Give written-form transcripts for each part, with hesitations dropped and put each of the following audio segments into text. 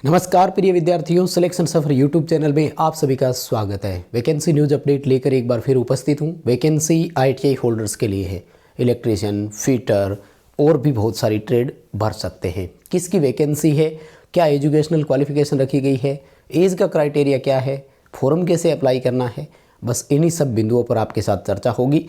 नमस्कार प्रिय विद्यार्थियों, सिलेक्शन सफर यूट्यूब चैनल में आप सभी का स्वागत है। वैकेंसी न्यूज़ अपडेट लेकर एक बार फिर उपस्थित हूँ। वैकेंसी आईटीआई होल्डर्स के लिए है। इलेक्ट्रीशियन, फिटर और भी बहुत सारी ट्रेड भर सकते हैं। किसकी वैकेंसी है, क्या एजुकेशनल क्वालिफिकेशन रखी गई है, एज का क्राइटेरिया क्या है, फॉर्म कैसे अप्लाई करना है, बस इन्हीं सब बिंदुओं पर आपके साथ चर्चा होगी।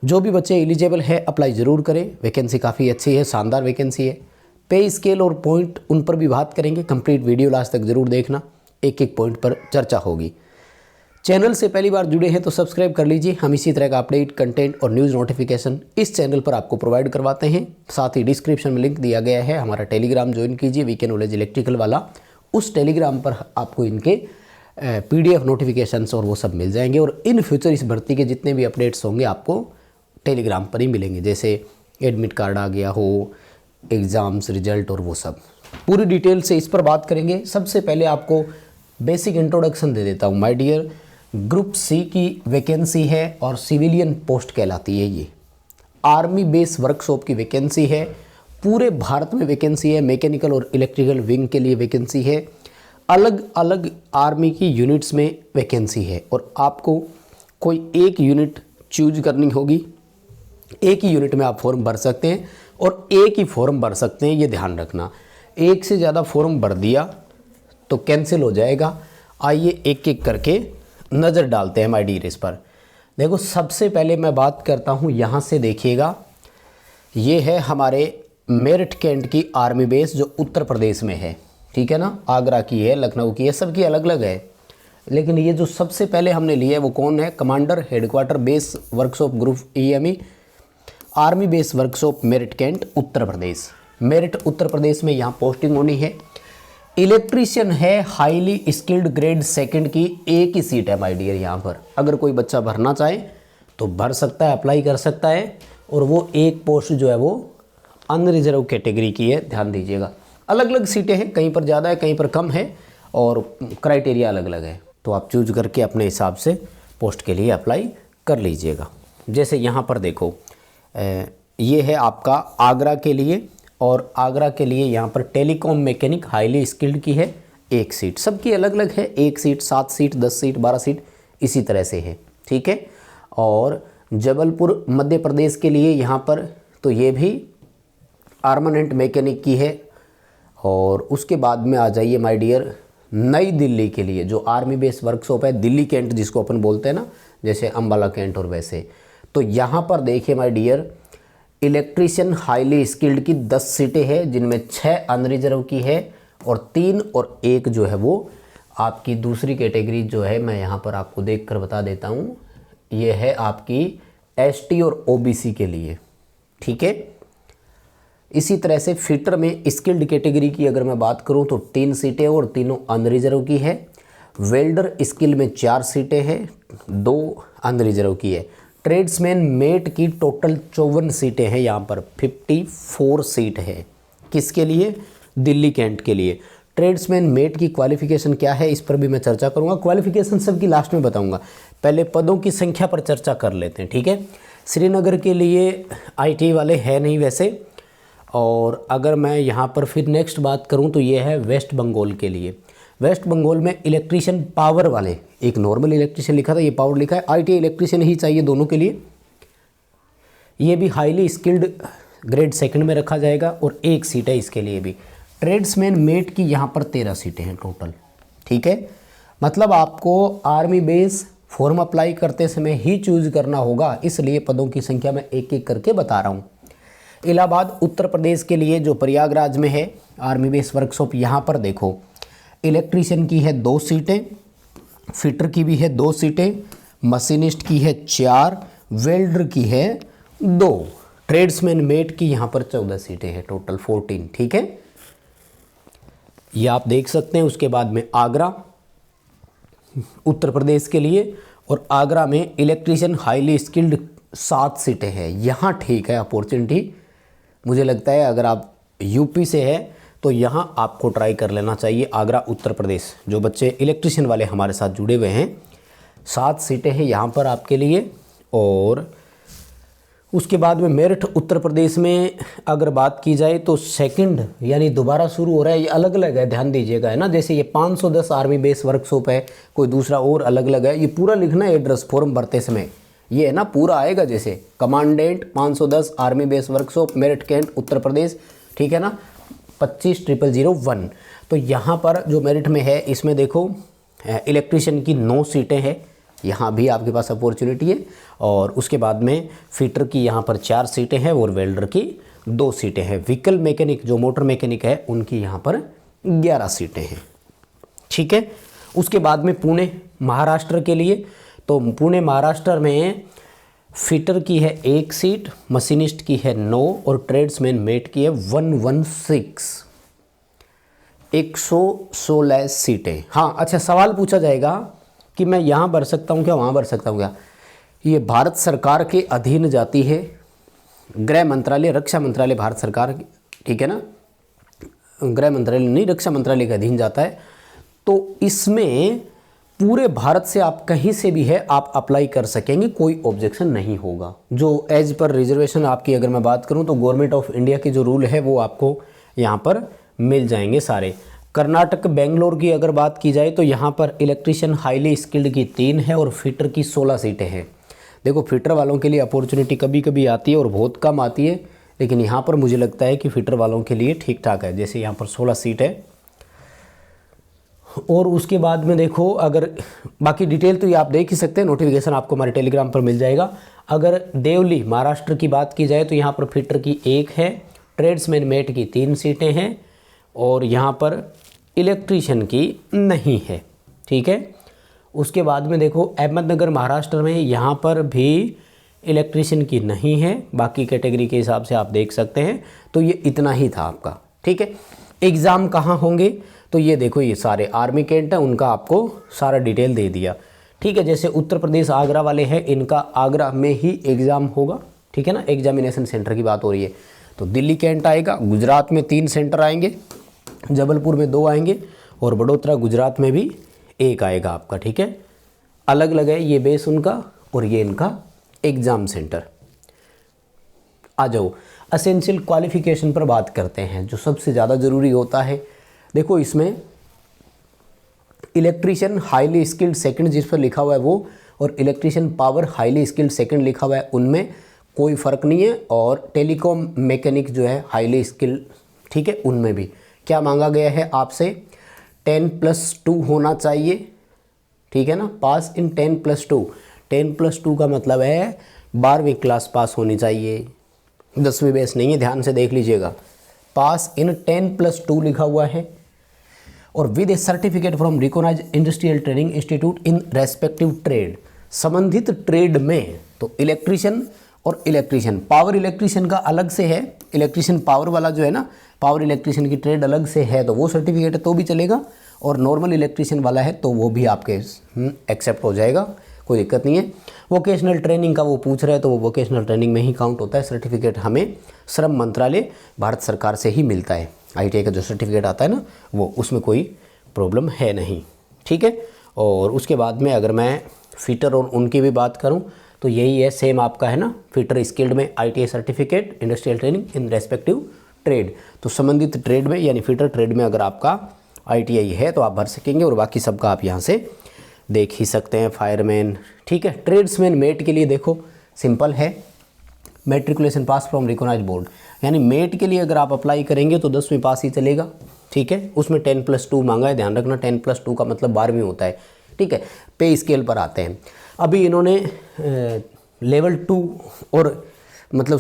जो भी बच्चे एलिजिबल है अप्लाई ज़रूर करें। वैकेंसी काफ़ी अच्छी है, शानदार वैकेंसी है। पे स्केल और पॉइंट उन पर भी बात करेंगे। कंप्लीट वीडियो लास्ट तक ज़रूर देखना, एक एक पॉइंट पर चर्चा होगी। चैनल से पहली बार जुड़े हैं तो सब्सक्राइब कर लीजिए। हम इसी तरह का अपडेट, कंटेंट और न्यूज़ नोटिफिकेशन इस चैनल पर आपको प्रोवाइड करवाते हैं। साथ ही डिस्क्रिप्शन में लिंक दिया गया है, हमारा टेलीग्राम ज्वाइन कीजिए, वीके नॉलेज इलेक्ट्रिकल वाला। उस टेलीग्राम पर आपको इनके PDF नोटिफिकेशंस और वो सब मिल जाएंगे। और इन फ्यूचर इस भर्ती के जितने भी अपडेट्स होंगे आपको टेलीग्राम पर ही मिलेंगे, जैसे एडमिट कार्ड आ गया हो, एग्ज़ाम्स रिजल्ट और वो सब पूरी डिटेल से इस पर बात करेंगे। सबसे पहले आपको बेसिक इंट्रोडक्शन दे देता हूँ। माय डियर, ग्रुप सी की वैकेंसी है और सिविलियन पोस्ट कहलाती है। ये आर्मी बेस वर्कशॉप की वैकेंसी है। पूरे भारत में वैकेंसी है। मैकेनिकल और इलेक्ट्रिकल विंग के लिए वैकेंसी है। अलग अलग आर्मी की यूनिट्स में वैकेंसी है और आपको कोई एक यूनिट चूज करनी होगी। एक ही यूनिट में आप फॉर्म भर सकते हैं और एक ही फॉर्म भर सकते हैं, ये ध्यान रखना। एक से ज़्यादा फॉर्म भर दिया तो कैंसिल हो जाएगा। आइए एक एक करके नज़र डालते हैं माय डियर इस पर। देखो, सबसे पहले मैं बात करता हूँ, यहाँ से देखिएगा, ये है हमारे मेरठ कैंट की आर्मी बेस जो उत्तर प्रदेश में है। ठीक है ना, आगरा की है, लखनऊ की है, सबकी अलग अलग है। लेकिन ये जो सबसे पहले हमने लिया है वो कौन है? Commander headquarter base workshop group EME army base workshop Meerut cantt Uttar Pradesh. Meerut Uttar Pradesh में यहाँ पोस्टिंग होनी है। इलेक्ट्रीशियन है, हाईली स्किल्ड ग्रेड सेकंड की एक ही सीट है माय डियर। यहाँ पर अगर कोई बच्चा भरना चाहे तो भर सकता है, अप्लाई कर सकता है। और वो एक पोस्ट जो है वो अनरिजर्व कैटेगरी की है, ध्यान दीजिएगा। अलग अलग सीटें हैं, कहीं पर ज़्यादा है, कहीं पर कम है और क्राइटेरिया अलग अलग है। तो आप चूज करके अपने हिसाब से पोस्ट के लिए अप्लाई कर लीजिएगा। जैसे यहाँ पर देखो, ये है आपका आगरा के लिए, और आगरा के लिए यहाँ पर टेलीकॉम मैकेनिक हाईली स्किल्ड की है, एक सीट। सबकी अलग अलग है, एक सीट, 7 सीट, 10 सीट, 12 सीट, इसी तरह से है। ठीक है। और जबलपुर मध्य प्रदेश के लिए यहाँ पर तो ये भी आर्मामेंट मैकेनिक की है। और उसके बाद में आ जाइए माय डियर, नई दिल्ली के लिए जो आर्मी बेस वर्कशॉप है, दिल्ली कैंट जिसको अपन बोलते हैं ना, जैसे अम्बाला कैंट और वैसे। तो यहाँ पर देखिए my dear, electrician highly skilled की 10 सीटें हैं, जिनमें 6 अनरिजर्व की है और 3 और 1 जो है वो आपकी दूसरी कैटेगरी जो है, मैं यहाँ पर आपको देखकर बता देता हूँ, ये है आपकी ST और OBC के लिए। ठीक है। इसी तरह से फिटर में स्किल्ड कैटेगरी की अगर मैं बात करूँ तो 3 सीटें और तीनों अनरिजर्व की है। वेल्डर स्किल में 4 सीटें हैं, 2 अनरिजर्व की है। ट्रेड्समैन मेट की टोटल 54 सीटें हैं, यहाँ पर 54 सीट है। किसके लिए? दिल्ली कैंट के लिए। ट्रेड्समैन मेट की क्वालिफिकेशन क्या है, इस पर भी मैं चर्चा करूँगा। क्वालिफिकेशन सबकी लास्ट में बताऊँगा, पहले पदों की संख्या पर चर्चा कर लेते हैं। ठीक है। श्रीनगर के लिए ITI वाले हैं नहीं वैसे। और अगर मैं यहाँ पर फिर नेक्स्ट बात करूँ तो ये है वेस्ट बंगाल के लिए। वेस्ट बंगाल में इलेक्ट्रीशियन पावर वाले, एक नॉर्मल इलेक्ट्रीशियन लिखा था, ये पावर लिखा है। ITI इलेक्ट्रीशियन ही चाहिए दोनों के लिए। ये भी हाईली स्किल्ड ग्रेड सेकंड में रखा जाएगा और 1 सीट है इसके लिए भी। ट्रेड्समैन मेट की यहाँ पर 13 सीटें हैं टोटल। ठीक है। मतलब आपको आर्मी बेस फॉर्म अप्लाई करते समय ही चूज करना होगा, इसलिए पदों की संख्या मैं एक एक करके बता रहा हूँ। इलाहाबाद उत्तर प्रदेश के लिए जो प्रयागराज में है आर्मी बेस वर्कशॉप, यहाँ पर देखो, इलेक्ट्रीशियन की है 2 सीटें, फिटर की भी है 2 सीटें, मशीनिस्ट की है 4, वेल्डर की है 2, ट्रेड्समैन मेट की यहाँ पर 14 सीटें हैं, टोटल 14। ठीक है, ये आप देख सकते हैं। उसके बाद में आगरा उत्तर प्रदेश के लिए, और आगरा में इलेक्ट्रीशियन हाईली स्किल्ड 7 सीटें हैं। यहाँ ठीक है अपॉर्चुनिटी, मुझे लगता है अगर आप यूपी से है तो यहाँ आपको ट्राई कर लेना चाहिए। आगरा उत्तर प्रदेश, जो बच्चे इलेक्ट्रीशियन वाले हमारे साथ जुड़े हुए हैं, 7 सीटें हैं यहाँ पर आपके लिए। और उसके बाद में मेरठ उत्तर प्रदेश में अगर बात की जाए तो सेकंड यानी दोबारा शुरू हो रहा है, ये अलग अलग है, ध्यान दीजिएगा, है ना। जैसे ये 510 आर्मी बेस वर्कशॉप है, कोई दूसरा और अलग अलग है, ये पूरा लिखना है एड्रेस फॉर्म भरते समय, ये है ना पूरा आएगा। जैसे commandant 510 army base workshop Meerut cantt Uttar Pradesh, ठीक है ना, 25,001। तो यहाँ पर जो मेरिट में है इसमें देखो इलेक्ट्रीशियन की 9 सीटें हैं, यहाँ भी आपके पास अपॉर्चुनिटी है। और उसके बाद में फिटर की यहाँ पर 4 सीटें हैं और वेल्डर की 2 सीटें हैं। व्हीकल मैकेनिक जो मोटर मैकेनिक है उनकी यहाँ पर 11 सीटें हैं, ठीक है। उसके बाद में पुणे महाराष्ट्र के लिए, तो पुणे महाराष्ट्र में फिटर की है 1 सीट, मशीनिस्ट की है 9 और ट्रेड्समैन मेट की है 116, 116 सीटें। हाँ अच्छा, सवाल पूछा जाएगा कि मैं यहाँ भर सकता हूँ क्या, वहाँ भर सकता हूँ क्या। ये भारत सरकार के अधीन जाती है, गृह मंत्रालय, रक्षा मंत्रालय भारत सरकार, ठीक है ना, गृह मंत्रालय नहीं, रक्षा मंत्रालय के अधीन जाता है। तो इसमें पूरे भारत से आप कहीं से भी है आप अप्लाई कर सकेंगे, कोई ऑब्जेक्शन नहीं होगा। जो एज पर रिजर्वेशन आपकी अगर मैं बात करूं तो गवर्नमेंट ऑफ इंडिया के जो रूल है वो आपको यहाँ पर मिल जाएंगे सारे। कर्नाटक बेंगलोर की अगर बात की जाए तो यहाँ पर इलेक्ट्रीशियन हाईली स्किल्ड की 3 है और फिटर की 16 सीटें हैं। देखो फिटर वालों के लिए अपॉर्चुनिटी कभी कभी आती है और बहुत कम आती है, लेकिन यहाँ पर मुझे लगता है कि फिटर वालों के लिए ठीक ठाक है। जैसे यहाँ पर 16 सीट है। और उसके बाद में देखो, अगर बाकी डिटेल तो ये आप देख ही सकते हैं, नोटिफिकेशन आपको हमारे टेलीग्राम पर मिल जाएगा। अगर देवली महाराष्ट्र की बात की जाए तो यहाँ पर फिटर की 1 है, ट्रेड्समैन मेट की 3 सीटें हैं और यहाँ पर इलेक्ट्रीशियन की नहीं है, ठीक है। उसके बाद में देखो अहमदनगर महाराष्ट्र में, यहाँ पर भी इलेक्ट्रीशियन की नहीं है, बाकी कैटेगरी के हिसाब से आप देख सकते हैं। तो ये इतना ही था आपका, ठीक है। एग्ज़ाम कहाँ होंगे तो ये देखो, ये सारे आर्मी कैंट है, उनका आपको सारा डिटेल दे दिया, ठीक है। जैसे उत्तर प्रदेश आगरा वाले हैं, इनका आगरा में ही एग्ज़ाम होगा, ठीक है ना, एग्जामिनेशन सेंटर की बात हो रही है। तो दिल्ली कैंट आएगा, गुजरात में 3 सेंटर आएंगे, जबलपुर में 2 आएंगे और बड़ोदरा गुजरात में भी 1 आएगा आपका, ठीक है। अलग अलग है ये बेस उनका और ये इनका एग्ज़ाम सेंटर। आ जाओ एसेंशियल क्वालिफिकेशन पर बात करते हैं, जो सबसे ज़्यादा ज़रूरी होता है। देखो इसमें इलेक्ट्रीशियन हाईली स्किल्ड सेकंड जिस पर लिखा हुआ है वो, और electrician power highly skilled second लिखा हुआ है, उनमें कोई फ़र्क नहीं है। और टेलीकॉम मैकेनिक जो है हाईली स्किल्ड, ठीक है, उनमें भी क्या मांगा गया है आपसे, 10+2 होना चाहिए, ठीक है ना, पास इन 10+2। 10+2 का मतलब है 12वीं क्लास पास होनी चाहिए, 10वीं बेस नहीं है, ध्यान से देख लीजिएगा। पास इन 10+2 लिखा हुआ है और with a certificate from recognised industrial training institute in respective trade, संबंधित ट्रेड में। तो इलेक्ट्रीशियन और इलेक्ट्रीशियन पावर, इलेक्ट्रीशियन का अलग से है, इलेक्ट्रीशियन पावर वाला जो है ना, पावर इलेक्ट्रीशियन की ट्रेड अलग से है तो वो सर्टिफिकेट है तो भी चलेगा, और नॉर्मल इलेक्ट्रीशियन वाला है तो वो भी आपके एक्सेप्ट हो जाएगा, कोई दिक्कत नहीं है। वोकेशनल ट्रेनिंग का वो पूछ रहे हैं तो वो वोकेशनल ट्रेनिंग में ही काउंट होता है। सर्टिफिकेट हमें श्रम मंत्रालय भारत सरकार से ही मिलता है, ITI का जो सर्टिफिकेट आता है ना वो, उसमें कोई प्रॉब्लम है नहीं, ठीक है। और उसके बाद में अगर मैं फिटर और उनकी भी बात करूं तो यही है, सेम आपका है ना, फिटर स्किल्ड में ITI certificate, industrial training in respective trade. तो संबंधित ट्रेड में यानी फिटर ट्रेड में अगर आपका ITI है तो आप भर सकेंगे, और बाकी सबका आप यहाँ से देख ही सकते हैं। फायरमैन, ठीक है। ट्रेड्समैन मेट के लिए देखो सिंपल है, matriculation pass from recognised board, यानी मेट के लिए अगर आप अप्लाई करेंगे तो 10वीं पास ही चलेगा, ठीक है। उसमें 10+2 मांगा है, ध्यान रखना 10+2 का मतलब 12वीं होता है, ठीक है। पे स्केल पर आते हैं, अभी इन्होंने लेवल 2 और मतलब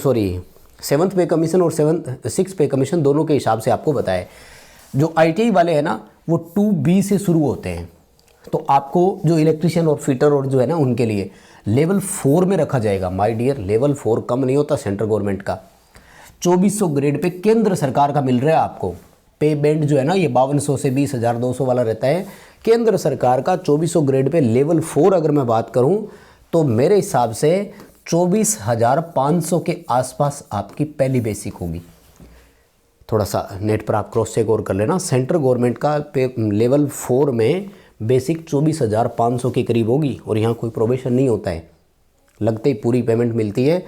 7th पे कमीशन और 6th पे कमीशन दोनों के हिसाब से आपको बताया। जो ITI वाले हैं ना वो 2B से शुरू होते हैं, तो आपको जो इलेक्ट्रीशियन और फिटर और जो है ना उनके लिए लेवल 4 में रखा जाएगा। माय डियर, लेवल 4 कम नहीं होता सेंट्रल गवर्नमेंट का। 2400 ग्रेड पे केंद्र सरकार का मिल रहा है आपको। पे बैंड जो है ना ये 5200 से 20,200 वाला रहता है केंद्र सरकार का। 2400 ग्रेड पे लेवल 4 अगर मैं बात करूं तो मेरे हिसाब से 24,500 के आसपास आपकी पहली बेसिक होगी। थोड़ा सा नेट पर आप क्रॉस चेक और कर लेना। सेंट्रल गवर्नमेंट का पे लेवल 4 में बेसिक 24,500 के करीब होगी, और यहाँ कोई प्रोबेशन नहीं होता है, लगते ही पूरी पेमेंट मिलती है।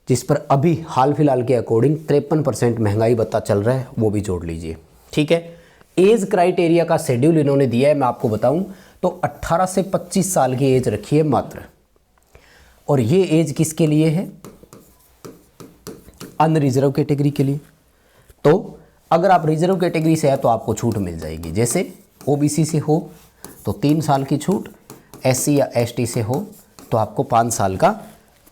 जिस पर अभी हाल फिलहाल के अकॉर्डिंग 53% महंगाई भत्ता चल रहा है, वो भी जोड़ लीजिए। ठीक है, एज क्राइटेरिया का शेड्यूल इन्होंने दिया है, मैं आपको बताऊं तो 18 से 25 साल की एज रखी है मात्र। और ये एज किसके लिए है? अनरिजर्व कैटेगरी के लिए। तो अगर आप रिजर्व कैटेगरी से है तो आपको छूट मिल जाएगी। जैसे ओबीसी से हो तो 3 साल की छूट, एससी या एसटी से हो तो आपको 5 साल का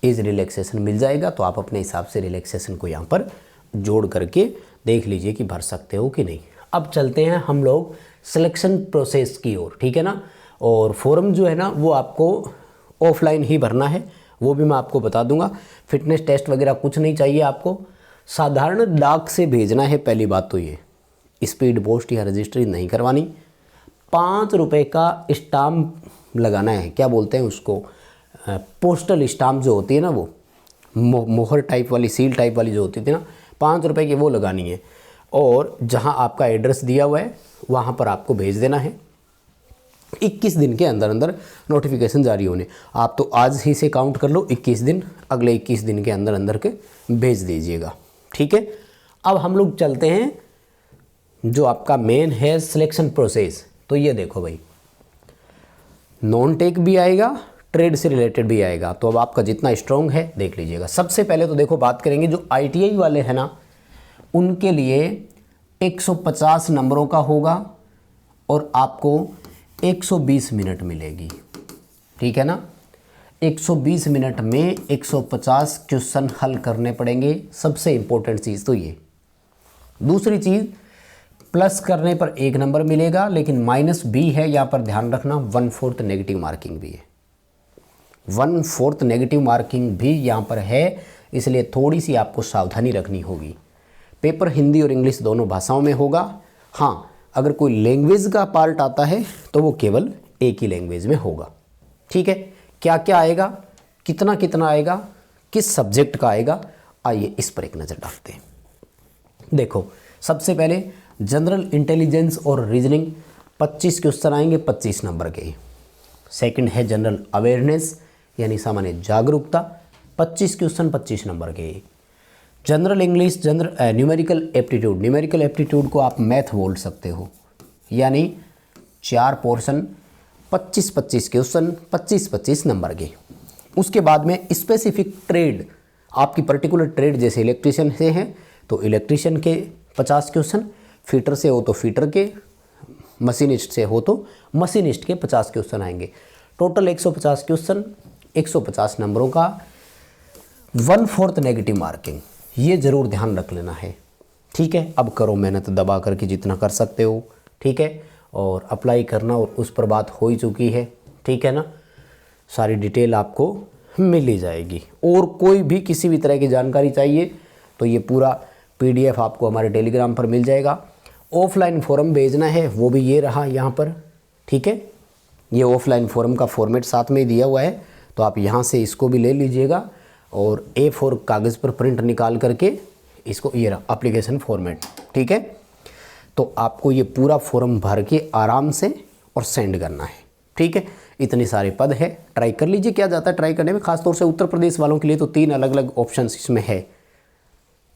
एज रिलैक्सेशन मिल जाएगा। तो आप अपने हिसाब से रिलैक्सेशन को यहाँ पर जोड़ करके देख लीजिए कि भर सकते हो कि नहीं। अब चलते हैं हम लोग सिलेक्शन प्रोसेस की ओर, ठीक है ना। और फॉर्म जो है ना वो आपको ऑफलाइन ही भरना है, वो भी मैं आपको बता दूंगा। फिटनेस टेस्ट वगैरह कुछ नहीं चाहिए आपको, साधारण डाक से भेजना है। पहली बात तो ये, स्पीड पोस्ट या रजिस्ट्री नहीं करवानी। 5 रुपये का स्टाम्प लगाना है, क्या बोलते हैं उसको, पोस्टल स्टाम्प जो होती है ना, वो मोहर टाइप वाली, सील टाइप वाली जो होती थी ना, 5 रुपये की वो लगानी है। और जहां आपका एड्रेस दिया हुआ है वहां पर आपको भेज देना है। 21 दिन के अंदर अंदर नोटिफिकेशन जारी होने, आप तो आज ही से काउंट कर लो 21 दिन, अगले 21 दिन के अंदर अंदर के भेज दीजिएगा। ठीक है, अब हम लोग चलते हैं जो आपका मेन है सिलेक्शन प्रोसेस। तो ये देखो भाई, नॉन टेक भी आएगा, ट्रेड से रिलेटेड भी आएगा। तो अब आपका जितना स्ट्रॉन्ग है देख लीजिएगा। सबसे पहले तो देखो बात करेंगे जो आईटीआई वाले हैं ना, उनके लिए 150 नंबरों का होगा और आपको 120 मिनट मिलेगी। ठीक है ना, 120 मिनट में 150 क्वेश्चन हल करने पड़ेंगे। सबसे इंपॉर्टेंट चीज़ तो ये। दूसरी चीज़, प्लस करने पर 1 नंबर मिलेगा, लेकिन माइनस भी है, यहाँ पर ध्यान रखना। 1/4 नेगेटिव मार्किंग भी है, 1/4 नेगेटिव मार्किंग भी यहाँ पर है, इसलिए थोड़ी सी आपको सावधानी रखनी होगी। पेपर हिंदी और इंग्लिश दोनों भाषाओं में होगा। हाँ, अगर कोई लैंग्वेज का पार्ट आता है तो वो केवल एक ही लैंग्वेज में होगा। ठीक है, क्या क्या आएगा, कितना कितना आएगा, किस सब्जेक्ट का आएगा, आइए इस पर एक नज़र डालते हैं। देखो, सबसे पहले जनरल इंटेलिजेंस और रीजनिंग 25 क्वेश्चन आएंगे, 25 नंबर के। सेकंड है जनरल अवेयरनेस यानी सामान्य जागरूकता, 25 क्वेश्चन 25 नंबर के। General English, general numerical aptitude, numerical aptitude को आप मैथ बोल सकते हो, यानी 4 पोर्शन 25-25 क्वेश्चन 25-25 नंबर के। उसके बाद में स्पेसिफिक ट्रेड, आपकी पर्टिकुलर ट्रेड, जैसे इलेक्ट्रीशियन से हैं तो इलेक्ट्रीशियन के 50 क्वेश्चन, फीटर से हो तो फीटर के, मशीनिस्ट से हो तो मशीनिस्ट के 50 क्वेश्चन आएंगे। टोटल 150 क्वेश्चन, 150 नंबरों का, 1/4 नेगेटिव मार्किंग, ये ज़रूर ध्यान रख लेना है। ठीक है, अब करो मेहनत दबा करके जितना कर सकते हो। ठीक है, और अप्लाई करना, और उस पर बात हो ही चुकी है। ठीक है ना, सारी डिटेल आपको मिल ही जाएगी। और कोई भी किसी भी तरह की जानकारी चाहिए तो ये पूरा PDF आपको हमारे टेलीग्राम पर मिल जाएगा। ऑफलाइन फॉर्म भेजना है, वो भी ये रहा यहाँ पर। ठीक है, ये ऑफलाइन फॉर्म का फॉर्मेट साथ में दिया हुआ है, तो आप यहाँ से इसको भी ले लीजिएगा और A4 कागज़ पर प्रिंट निकाल करके इसको, ये रहा एप्लीकेशन फॉर्मेट। ठीक है, तो आपको ये पूरा फॉर्म भर के आराम से और सेंड करना है। ठीक है, इतने सारे पद है, ट्राई कर लीजिए। क्या जाता है ट्राई करने में, खासतौर से उत्तर प्रदेश वालों के लिए तो 3 अलग अलग ऑप्शन इसमें है।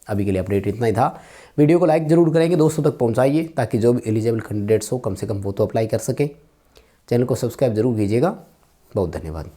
अभी के लिए अपडेट इतना ही था। वीडियो को लाइक ज़रूर करेंगे, दोस्तों तक पहुंचाइए, ताकि जो भी एलिजिबल कैंडिडेट्स हो कम से कम वो तो अप्लाई कर सकें। चैनल को सब्सक्राइब जरूर कीजिएगा। बहुत धन्यवाद।